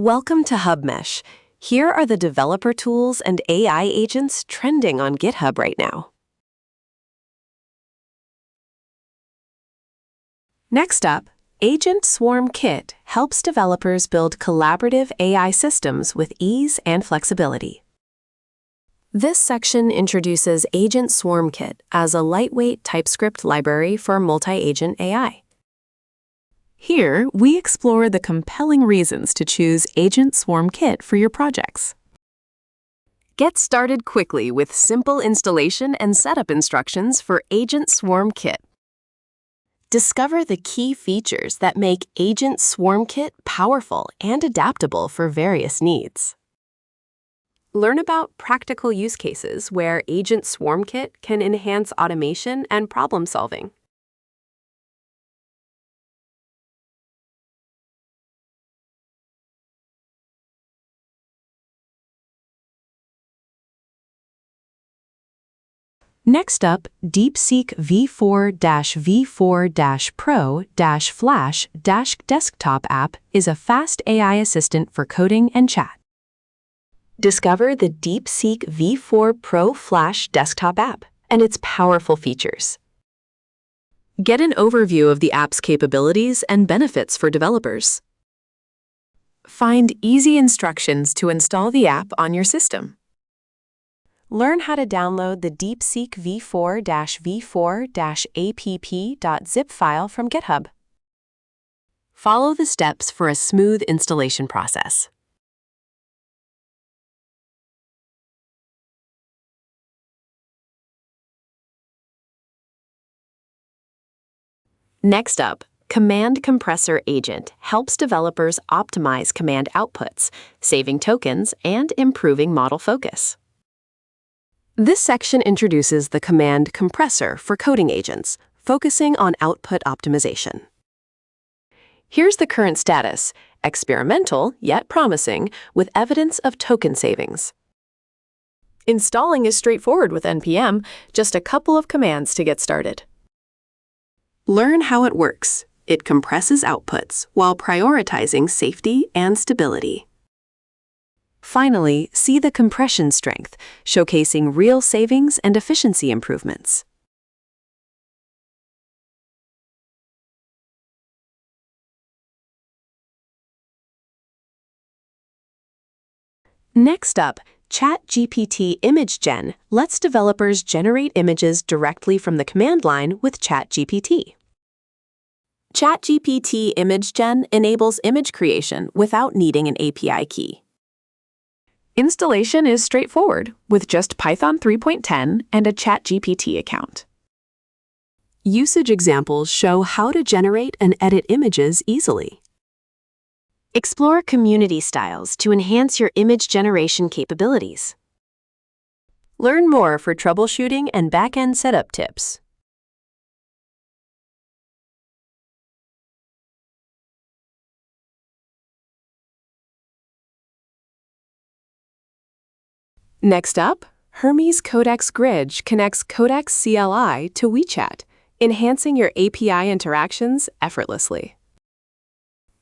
Welcome to HubMesh. Here are the developer tools and AI agents trending on GitHub right now. Next up, Agent Swarm Kit helps developers build collaborative AI systems with ease and flexibility. This section introduces Agent Swarm Kit as a lightweight TypeScript library for multi-agent AI. Here, we explore the compelling reasons to choose Agent Swarm Kit for your projects. Get started quickly with simple installation and setup instructions for Agent Swarm Kit. Discover the key features that make Agent Swarm Kit powerful and adaptable for various needs. Learn about practical use cases where Agent Swarm Kit can enhance automation and problem solving. Next up, DeepSeek v4-v4-pro-flash-desktop app is a fast AI assistant for coding and chat. Discover the DeepSeek v4 Pro Flash desktop app and its powerful features. Get an overview of the app's capabilities and benefits for developers. Find easy instructions to install the app on your system. Learn how to download the DeepSeek v4-v4-app.zip file from GitHub. Follow the steps for a smooth installation process. Next up, command-compressor-agent helps developers optimize command outputs, saving tokens and improving model focus. This section introduces the command compressor for coding agents, focusing on output optimization. Here's the current status, experimental yet promising, with evidence of token savings. Installing is straightforward with NPM, just a couple of commands to get started. Learn how it works. It compresses outputs while prioritizing safety and stability. Finally, see the compression strength, showcasing real savings and efficiency improvements. Next up, chatgpt-imagegen lets developers generate images directly from the command line with ChatGPT. Chatgpt-imagegen enables image creation without needing an API key. Installation is straightforward, with just Python 3.10 and a ChatGPT account. Usage examples show how to generate and edit images easily. Explore community styles to enhance your image generation capabilities. Learn more for troubleshooting and back-end setup tips. Next up, Hermes-Codex-Bridge connects Codex CLI to WeChat, enhancing your API interactions effortlessly.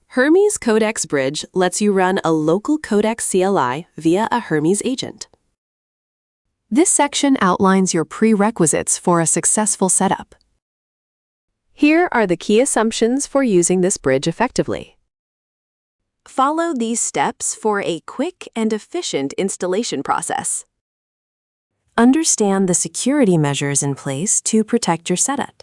Hermes-Codex-Bridge lets you run a local Codex CLI via a Hermes agent. This section outlines your prerequisites for a successful setup. Here are the key assumptions for using this bridge effectively. Follow these steps for a quick and efficient installation process. Understand the security measures in place to protect your setup.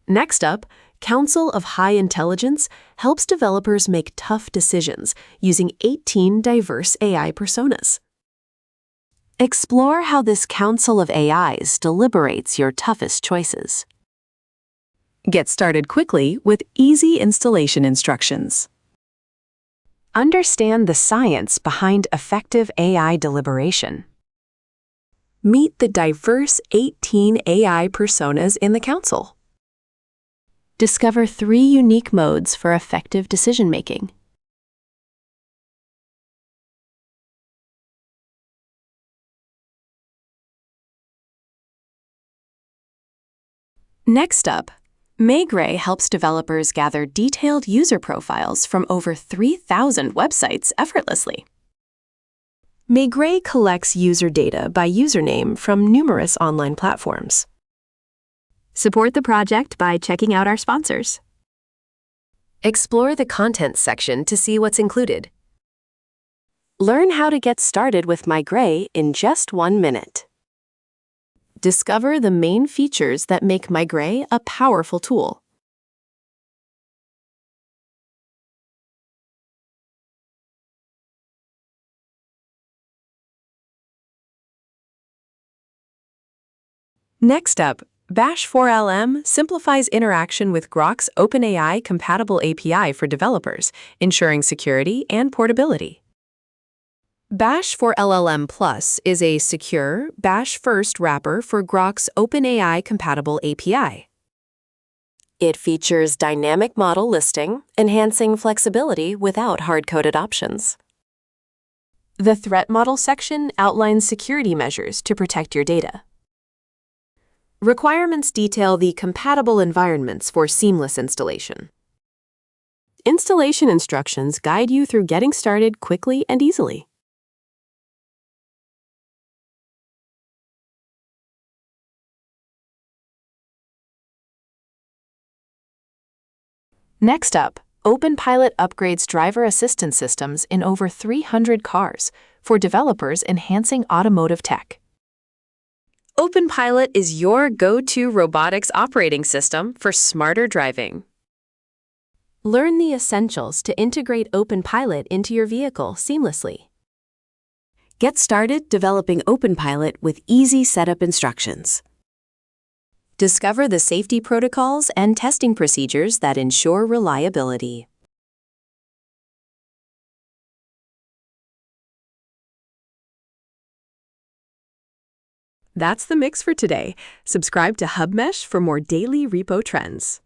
Next up, Council of High Intelligence helps developers make tough decisions using 18 diverse AI personas. Explore how this council of AIs deliberates your toughest choices. Get started quickly with easy installation instructions. Understand the science behind effective AI deliberation. Meet the diverse 18 AI personas in the council. Discover 3 unique modes for effective decision-making. Next up, maigret helps developers gather detailed user profiles from over 3,000 websites effortlessly. Maigret collects user data by username from numerous online platforms. Support the project by checking out our sponsors. Explore the Contents section to see what's included. Learn how to get started with maigret in just 1 minute. Discover the main features that make maigret a powerful tool. Next up, Bash4LM simplifies interaction with Grok's OpenAI-compatible API for developers, ensuring security and portability. Bash4LLM Plus is a secure, Bash-first wrapper for Grok's OpenAI-compatible API. It features dynamic model listing, enhancing flexibility without hard-coded options. The Threat Model section outlines security measures to protect your data. Requirements detail the compatible environments for seamless installation. Installation instructions guide you through getting started quickly and easily. Next up, openpilot upgrades driver assistance systems in over 300 cars for developers enhancing automotive tech. openpilot is your go-to robotics operating system for smarter driving. Learn the essentials to integrate openpilot into your vehicle seamlessly. Get started developing openpilot with easy setup instructions. Discover the safety protocols and testing procedures that ensure reliability. That's the mix for today. Subscribe to HubMesh for more daily repo trends.